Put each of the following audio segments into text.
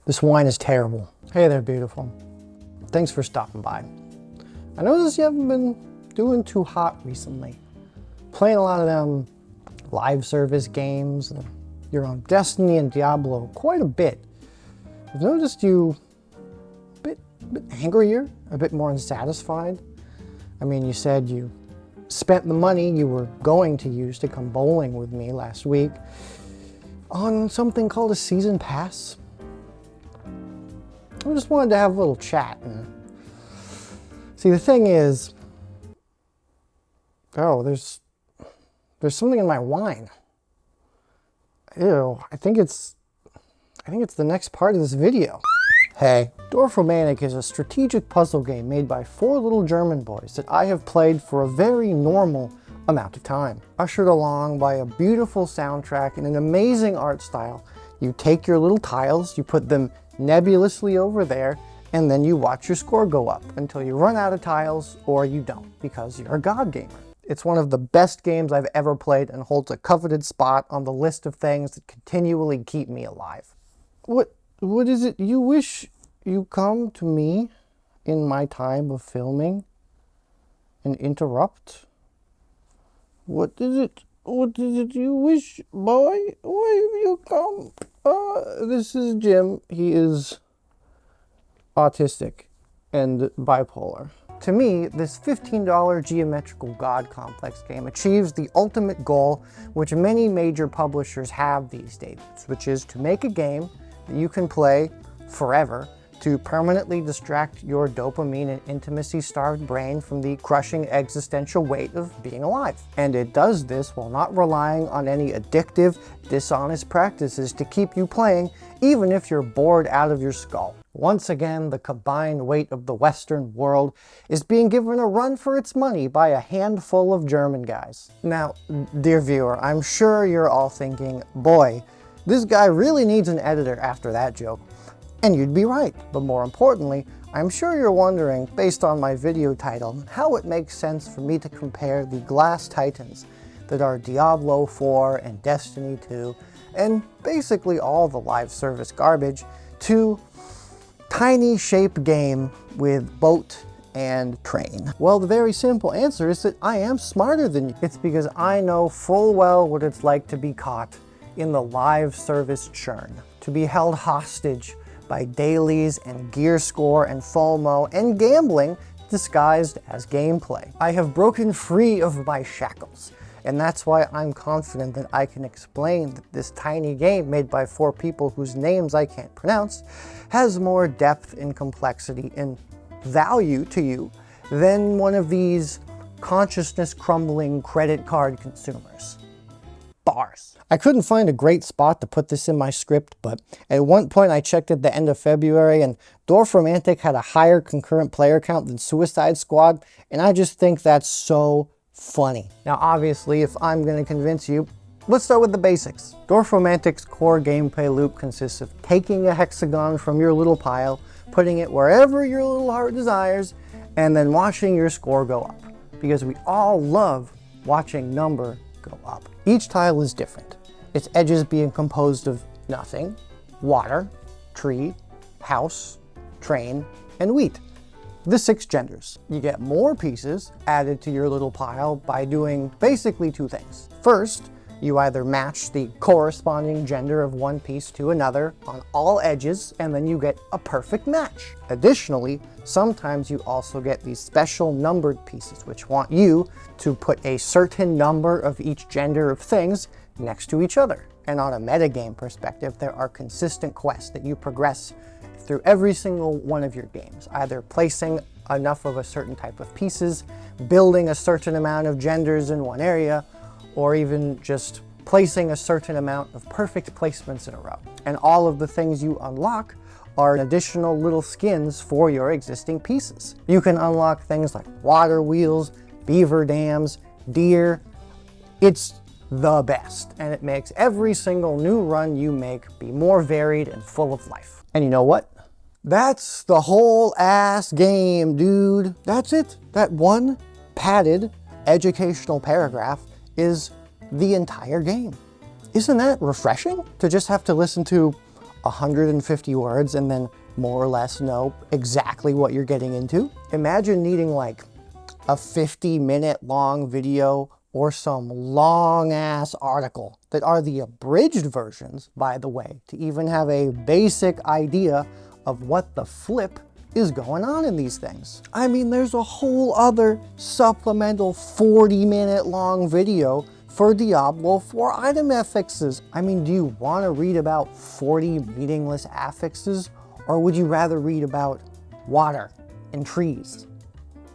This wine is terrible. Hey there, beautiful. Thanks for stopping by. I noticed you haven't been doing too hot recently. Playing a lot of them live service games. You're on Destiny and Diablo quite a bit. I've noticed you a bit angrier, a bit more unsatisfied. I mean, you said you spent the money you were going to use to come bowling with me last week on something called a season pass. I just wanted to have a little chat. And see, the thing is, there's something in my wine. Ew, I think it's the next part of this video. Hey, Dorfromantik is a strategic puzzle game made by 4 little German boys that I have played for a very normal amount of time. Ushered along by a beautiful soundtrack and an amazing art style, you take your little tiles, you put them nebulously over there, and then you watch your score go up until you run out of tiles or you don't, because you're a god gamer. It's one of the best games I've ever played and holds a coveted spot on the list of things that continually keep me alive. What is it you wish you come to me in my time of filming and interrupt? What is it you wish, boy? Why have you come? This is Jim. He is autistic and bipolar. To me, this $15 geometrical god complex game achieves the ultimate goal which many major publishers have these days, which is to make a game that you can play forever to permanently distract your dopamine and intimacy-starved brain from the crushing existential weight of being alive. And it does this while not relying on any addictive, dishonest practices to keep you playing, even if you're bored out of your skull. Once again, the combined weight of the Western world is being given a run for its money by a handful of German guys. Now, dear viewer, I'm sure you're all thinking, boy, this guy really needs an editor after that joke. And you'd be right, but more importantly, I'm sure you're wondering, based on my video title, how it makes sense for me to compare the glass titans that are Diablo 4 and Destiny 2, and basically all the live service garbage, to tiny shape game with boat and train. Well, the very simple answer is that I am smarter than you. It's because I know full well what it's like to be caught in the live service churn, to be held hostage by dailies and gear score and FOMO and gambling disguised as gameplay. I have broken free of my shackles, and that's why I'm confident that I can explain that this tiny game made by 4 people whose names I can't pronounce has more depth and complexity and value to you than one of these consciousness-crumbling credit card consumers. Bars. I couldn't find a great spot to put this in my script, but at one point I checked at the end of February and Dorfromantik had a higher concurrent player count than Suicide Squad, and I just think that's so funny. Now obviously, if I'm going to convince you, let's start with the basics. Dorfromantik's core gameplay loop consists of taking a hexagon from your little pile, putting it wherever your little heart desires, and then watching your score go up. Because we all love watching number go up. Each tile is different, its edges being composed of nothing, water, tree, house, train, and wheat. The 6 genders. You get more pieces added to your little pile by doing basically 2 things. First, you either match the corresponding gender of one piece to another on all edges, and then you get a perfect match. Additionally, sometimes you also get these special numbered pieces, which want you to put a certain number of each gender of things next to each other. And on a metagame perspective, there are consistent quests that you progress through every single one of your games, either placing enough of a certain type of pieces, building a certain amount of genders in one area, or even just placing a certain amount of perfect placements in a row. And all of the things you unlock are additional little skins for your existing pieces. You can unlock things like water wheels, beaver dams, deer. It's the best, and it makes every single new run you make be more varied and full of life. And you know what? That's the whole ass game, dude. That's it. That one padded educational paragraph is the entire game. Isn't that refreshing? To just have to listen to 150 words and then more or less know exactly what you're getting into. Imagine needing like a 50-minute long video or some long-ass article that are the abridged versions, by the way, to even have a basic idea of what the flip is going on in these things. I mean, there's a whole other supplemental 40-minute long video for Diablo 4 item affixes. I mean, do you want to read about 40 meaningless affixes, or would you rather read about water and trees?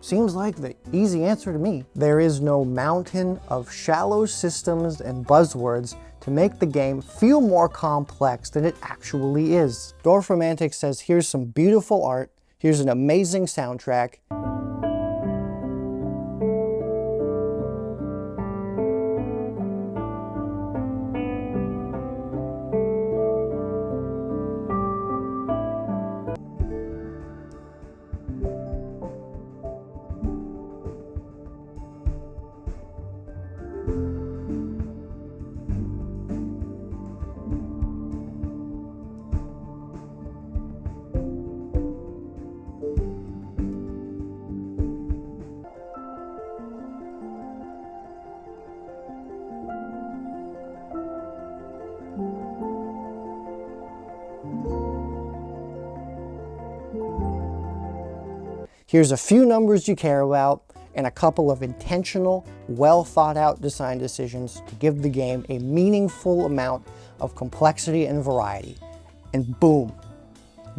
Seems like the easy answer to me. There is no mountain of shallow systems and buzzwords to make the game feel more complex than it actually is. Dorfromantik says, here's some beautiful art, here's an amazing soundtrack. Here's a few numbers you care about and a couple of intentional, well thought out design decisions to give the game a meaningful amount of complexity and variety. And boom,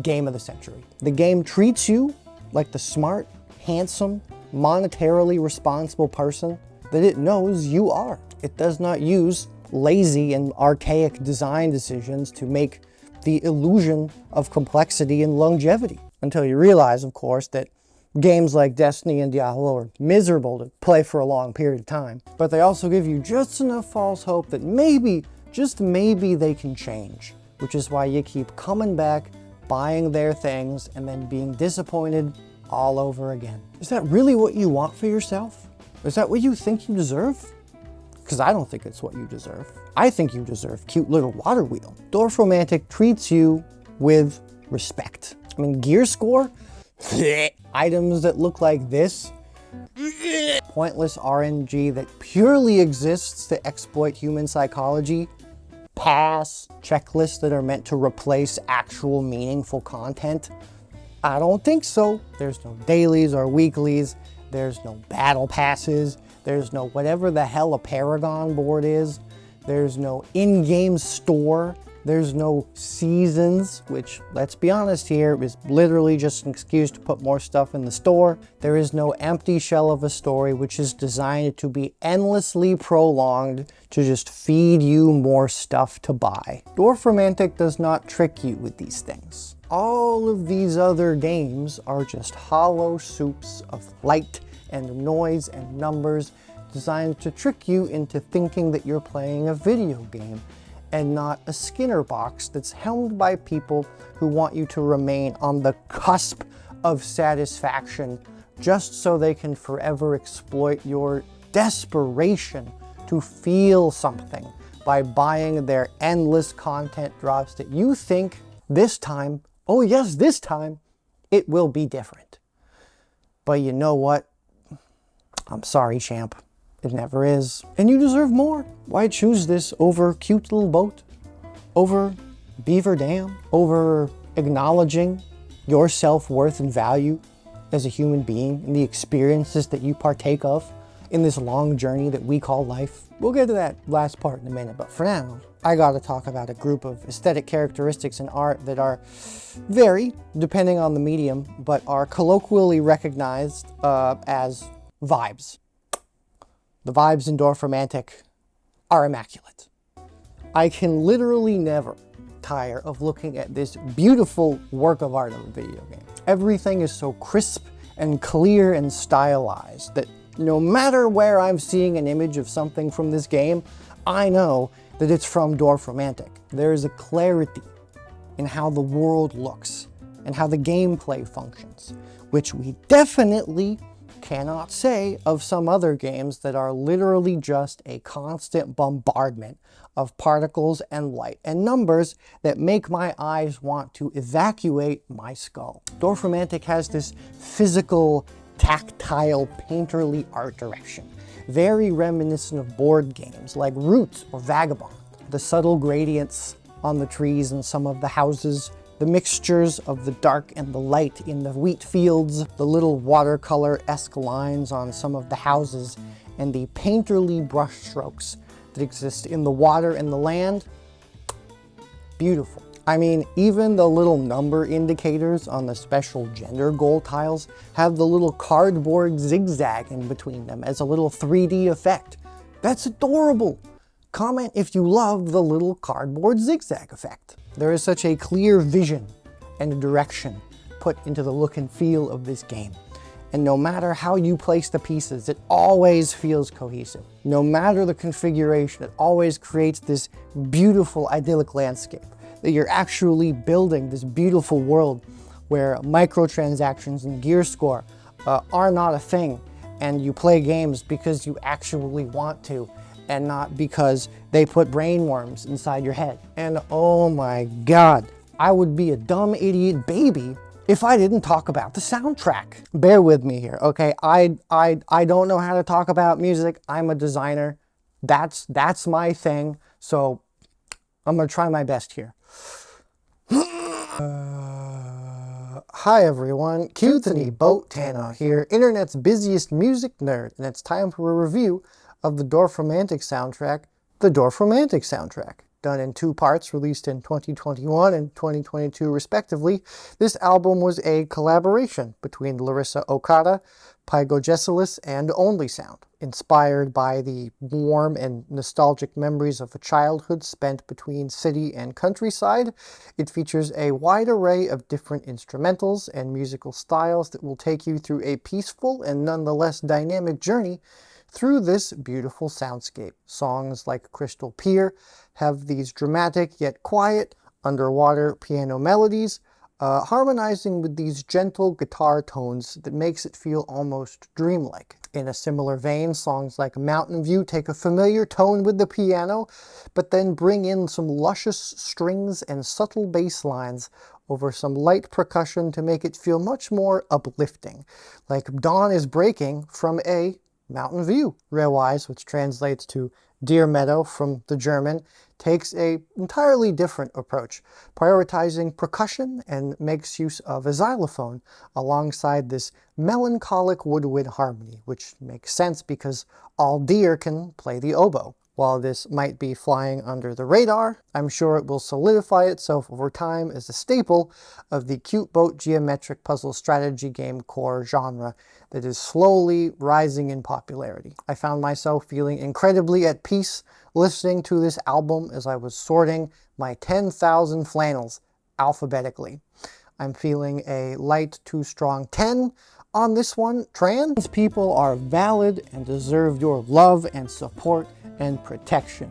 game of the century. The game treats you like the smart, handsome, monetarily responsible person that it knows you are. It does not use lazy and archaic design decisions to make the illusion of complexity and longevity. Until you realize, of course, that games like Destiny and Diablo are miserable to play for a long period of time, but they also give you just enough false hope that maybe, just maybe, they can change, which is why you keep coming back, buying their things, and then being disappointed all over again. Is that really what you want for yourself? Is that what you think you deserve? Because I don't think it's what you deserve. I think you deserve cute little water wheel. Dorfromantik treats you with respect. I mean, gear score? Items that look like this? Pointless RNG that purely exists to exploit human psychology? Pass. Checklists that are meant to replace actual meaningful content? I don't think so. There's no dailies or weeklies. There's no battle passes. There's no whatever the hell a Paragon board is. There's no in-game store. There's no seasons, which, let's be honest here, is literally just an excuse to put more stuff in the store. There is no empty shell of a story, which is designed to be endlessly prolonged to just feed you more stuff to buy. Dorfromantik does not trick you with these things. All of these other games are just hollow soups of light and noise and numbers designed to trick you into thinking that you're playing a video game and not a Skinner box that's helmed by people who want you to remain on the cusp of satisfaction just so they can forever exploit your desperation to feel something by buying their endless content drops that you think this time, oh yes, this time, it will be different. But you know what? I'm sorry, champ. It never is. And you deserve more. Why choose this over cute little boat? Over Beaver Dam? Over acknowledging your self-worth and value as a human being and the experiences that you partake of in this long journey that we call life? We'll get to that last part in a minute, but for now, I gotta talk about a group of aesthetic characteristics in art that are vary, depending on the medium, but are colloquially recognized as vibes. The vibes in Dorfromantik are immaculate. I can literally never tire of looking at this beautiful work of art of a video game. Everything is so crisp and clear and stylized that no matter where I'm seeing an image of something from this game, I know that it's from Dorfromantik. There is a clarity in how the world looks and how the gameplay functions, which we definitely cannot say of some other games that are literally just a constant bombardment of particles and light and numbers that make my eyes want to evacuate my skull. Dorfromantik has this physical, tactile, painterly art direction, very reminiscent of board games like Roots or Vagabond. The subtle gradients on the trees and some of the houses, the mixtures of the dark and the light in the wheat fields, the little watercolor-esque lines on some of the houses, and the painterly brushstrokes that exist in the water and the land. Beautiful. I mean, even the little number indicators on the special gender goal tiles have the little cardboard zigzag in between them as a little 3D effect. That's adorable. Comment if you love the little cardboard zigzag effect. There is such a clear vision and a direction put into the look and feel of this game. And no matter how you place the pieces, it always feels cohesive. No matter the configuration, it always creates this beautiful, idyllic landscape. That you're actually building this beautiful world where microtransactions and gear score are not a thing, and you play games because you actually want to, and not because they put brainworms inside your head. And oh my God, I would be a dumb idiot baby if I didn't talk about the soundtrack. Bear with me here, okay? I don't know how to talk about music. I'm a designer. That's my thing. So I'm gonna try my best here. Hi everyone, Anthony Fantano here, internet's busiest music nerd, and it's time for a review of the Dorfromantik soundtrack, the Dorfromantik soundtrack. Done in 2 parts, released in 2021 and 2022 respectively, this album was a collaboration between Larissa Okada, Pygo Gesilis, and Only Sound. Inspired by the warm and nostalgic memories of a childhood spent between city and countryside, it features a wide array of different instrumentals and musical styles that will take you through a peaceful and nonetheless dynamic journey through this beautiful soundscape. Songs like Crystal Pier have these dramatic yet quiet underwater piano melodies, harmonizing with these gentle guitar tones that makes it feel almost dreamlike. In a similar vein, songs like Mountain View take a familiar tone with the piano, but then bring in some luscious strings and subtle bass lines over some light percussion to make it feel much more uplifting, like dawn is breaking from a mountain view. Rehrweise, which translates to deer meadow from the German, takes an entirely different approach, prioritizing percussion and makes use of a xylophone alongside this melancholic woodwind harmony, which makes sense because all deer can play the oboe. While this might be flying under the radar, I'm sure it will solidify itself over time as a staple of the cute boat geometric puzzle strategy game core genre that is slowly rising in popularity. I found myself feeling incredibly at peace listening to this album as I was sorting my 10,000 flannels alphabetically. I'm feeling a light to strong 10 on this one. Trans people are valid and deserve your love and support and protection.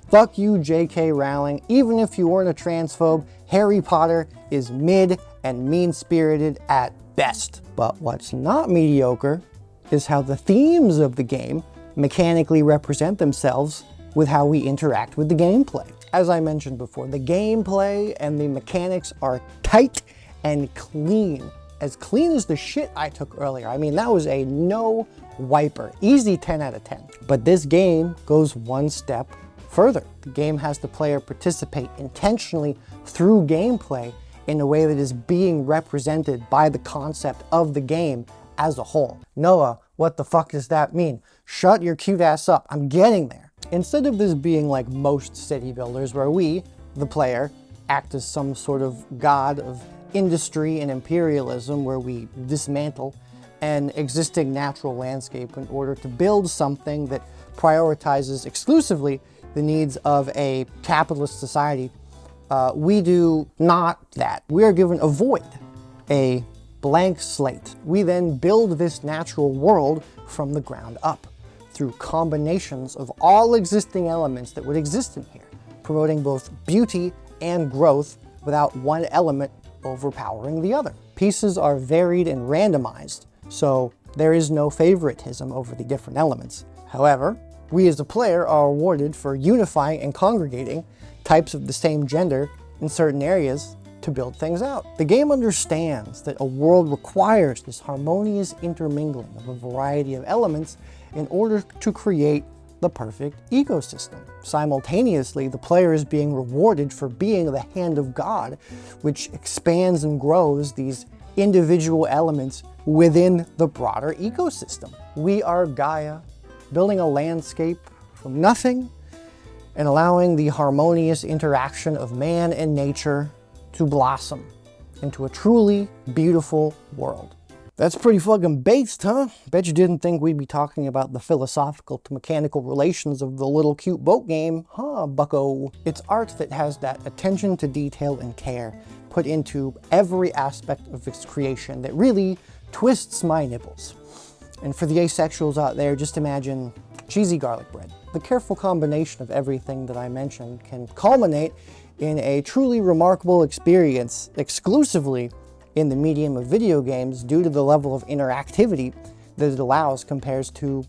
Fuck you, J.K. Rowling. Even if you weren't a transphobe, Harry Potter is mid and mean-spirited at best. But what's not mediocre is how the themes of the game mechanically represent themselves with how we interact with the gameplay. As I mentioned before, the gameplay and the mechanics are tight and clean. As clean as the shit I took earlier. I mean, that was a no wiper. Easy 10 out of 10. But this game goes one step further. The game has the player participate intentionally through gameplay in a way that is being represented by the concept of the game as a whole. Noah, what the fuck does that mean? Shut your cute ass up. I'm getting there. Instead of this being like most city builders where we, the player, act as some sort of god of industry and imperialism where we dismantle an existing natural landscape in order to build something that prioritizes exclusively the needs of a capitalist society, we do not that. We are given a void, a blank slate. We then build this natural world from the ground up through combinations of all existing elements that would exist in here, promoting both beauty and growth without one element overpowering the other. Pieces are varied and randomized, so There is no favoritism over the different elements. However, we as a player are rewarded for unifying and congregating types of the same gender in certain areas to build things out. The game understands that a world requires this harmonious intermingling of a variety of elements in order to create the perfect ecosystem. Simultaneously, the player is being rewarded for being the hand of God, which expands and grows these individual elements within the broader ecosystem. We are Gaia, building a landscape from nothing and allowing the harmonious interaction of man and nature to blossom into a truly beautiful world. That's pretty fucking based, huh? Bet you didn't think we'd be talking about the philosophical to mechanical relations of the little cute boat game, huh, bucko? It's art that has that attention to detail and care put into every aspect of its creation that really twists my nipples. And for the asexuals out there, just imagine cheesy garlic bread. The careful combination of everything that I mentioned can culminate in a truly remarkable experience exclusively in the medium of video games due to the level of interactivity that it allows compared to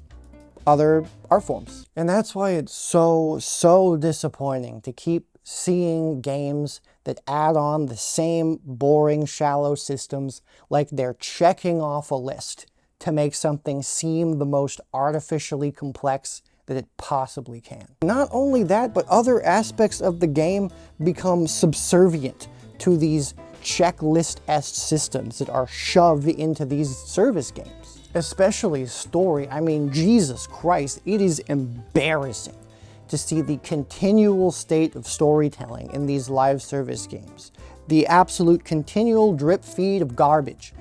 other art forms. And that's why it's so disappointing to keep seeing games that add on the same boring, shallow systems like they're checking off a list to make something seem the most artificially complex that it possibly can. Not only that, but other aspects of the game become subservient to these checklist-esque systems that are shoved into these service games. Especially story. I mean, Jesus Christ, it is embarrassing to see the continual state of storytelling in these live service games. The absolute continual drip feed of garbage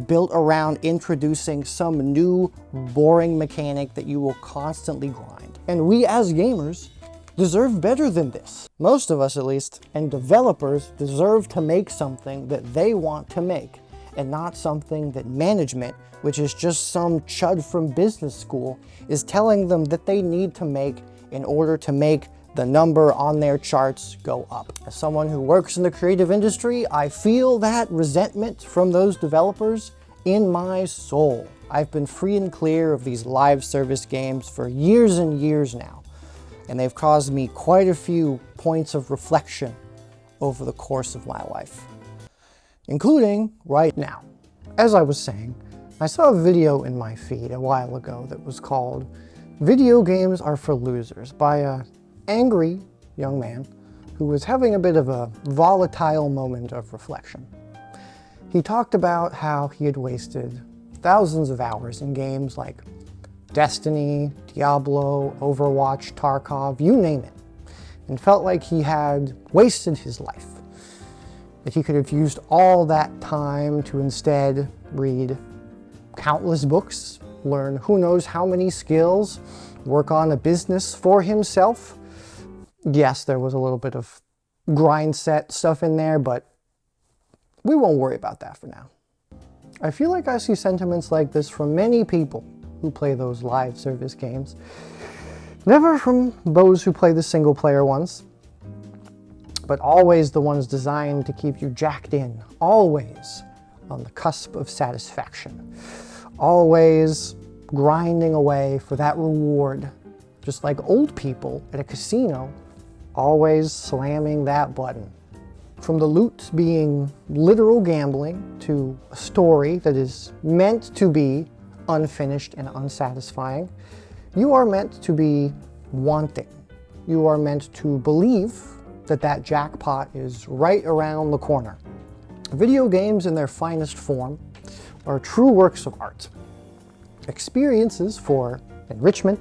built around introducing some new boring mechanic that you will constantly grind. And we as gamers deserve better than this. Most of us at least. And developers deserve to make something that they want to make and not something that management, which is just some chud from business school, is telling them that they need to make in order to make the number on their charts go up. As someone who works in the creative industry, I feel that resentment from those developers in my soul. I've been free and clear of these live service games for years and years now, and they've caused me quite a few points of reflection over the course of my life, including right now. As I was saying, I saw a video in my feed a while ago that was called "Video Games Are for Losers" by a angry young man who was having a bit of a volatile moment of reflection. He talked about how he had wasted thousands of hours in games like Destiny, Diablo, Overwatch, Tarkov, you name it, and felt like he had wasted his life. That he could have used all that time to instead read countless books, learn who knows how many skills, work on a business for himself. Yes, there was a little bit of grind set stuff in there, but we won't worry about that for now. I feel like I see sentiments like this from many people who play those live service games. Never from those who play the single player ones, but always the ones designed to keep you jacked in, always on the cusp of satisfaction, always grinding away for that reward, just like old people at a casino, always slamming that button. From the loot being literal gambling to a story that is meant to be unfinished and unsatisfying, you are meant to be wanting. You are meant to believe that that jackpot is right around the corner. Video games in their finest form are true works of art. Experiences for enrichment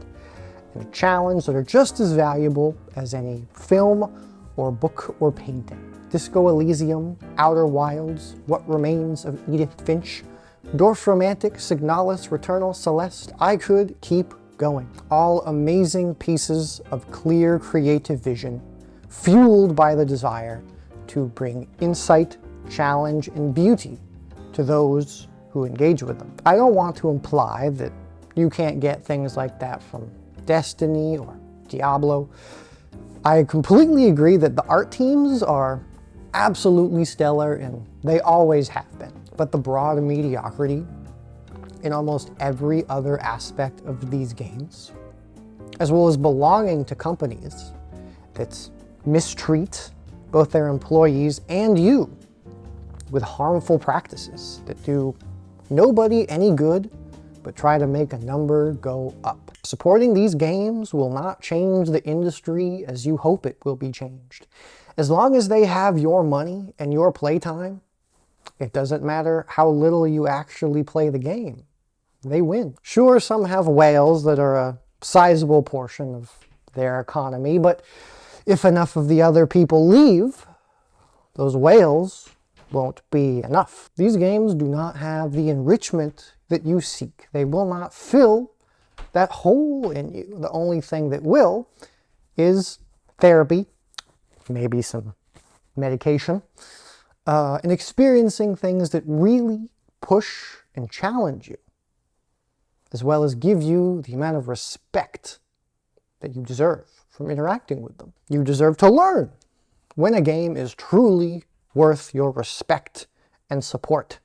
and a challenge that are just as valuable as any film or book or painting. Disco Elysium, Outer Wilds, What Remains of Edith Finch, Dorfromantik, Signalis, Returnal, Celeste, I could keep going. All amazing pieces of clear creative vision, fueled by the desire to bring insight, challenge, and beauty to those who engage with them. I don't want to imply that you can't get things like that from Destiny or Diablo. I completely agree that the art teams are absolutely stellar and they always have been. But the broad mediocrity in almost every other aspect of these games, as well as belonging to companies that mistreat both their employees and you with harmful practices that do nobody any good but try to make a number go up. Supporting these games will not change the industry as you hope it will be changed. As long as they have your money and your playtime, it doesn't matter how little you actually play the game. They win. Sure, some have whales that are a sizable portion of their economy, but if enough of the other people leave, those whales won't be enough. These games do not have the enrichment that you seek. They will not fill that hole in you. The only thing that will is therapy, maybe some medication, and experiencing things that really push and challenge you, as well as give you the amount of respect that you deserve from interacting with them. You deserve to learn when a game is truly worth your respect and support,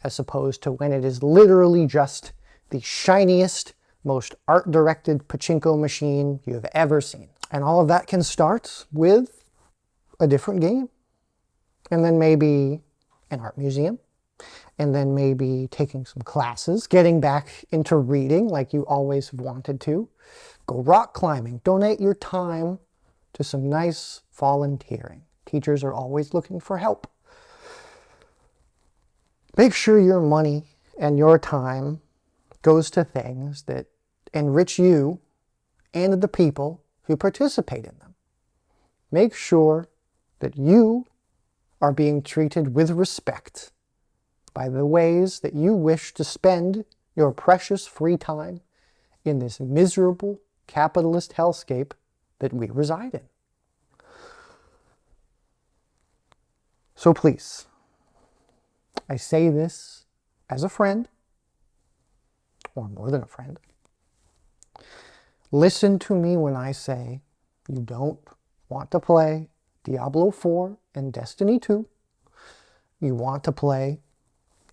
as opposed to when it is literally just the shiniest, most art-directed pachinko machine you've ever seen. And all of that can start with a different game, and then maybe an art museum, and then maybe taking some classes, getting back into reading like you always have wanted to, go rock climbing, donate your time to some nice volunteering. Teachers are always looking for help. Make sure your money and your time goes to things that enrich you and the people who participate in them. Make sure that you are being treated with respect by the ways that you wish to spend your precious free time in this miserable capitalist hellscape that we reside in. So please, I say this as a friend, or more than a friend. Listen to me when I say you don't want to play Diablo 4 and Destiny 2. You want to play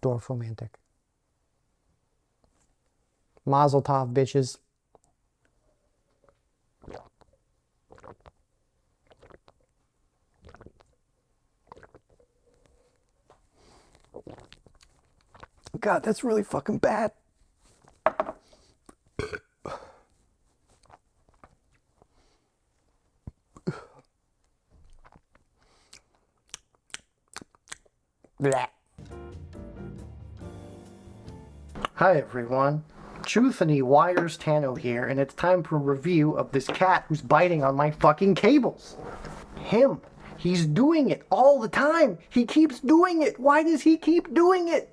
Dorfromantik. Mazel tov, bitches. God, that's really fucking bad. Blah. Hi everyone, Truthany Wires Tano here, and it's time for a review of this cat who's biting on my fucking cables. Him. He's doing it all the time. He keeps doing it. Why does he keep doing it?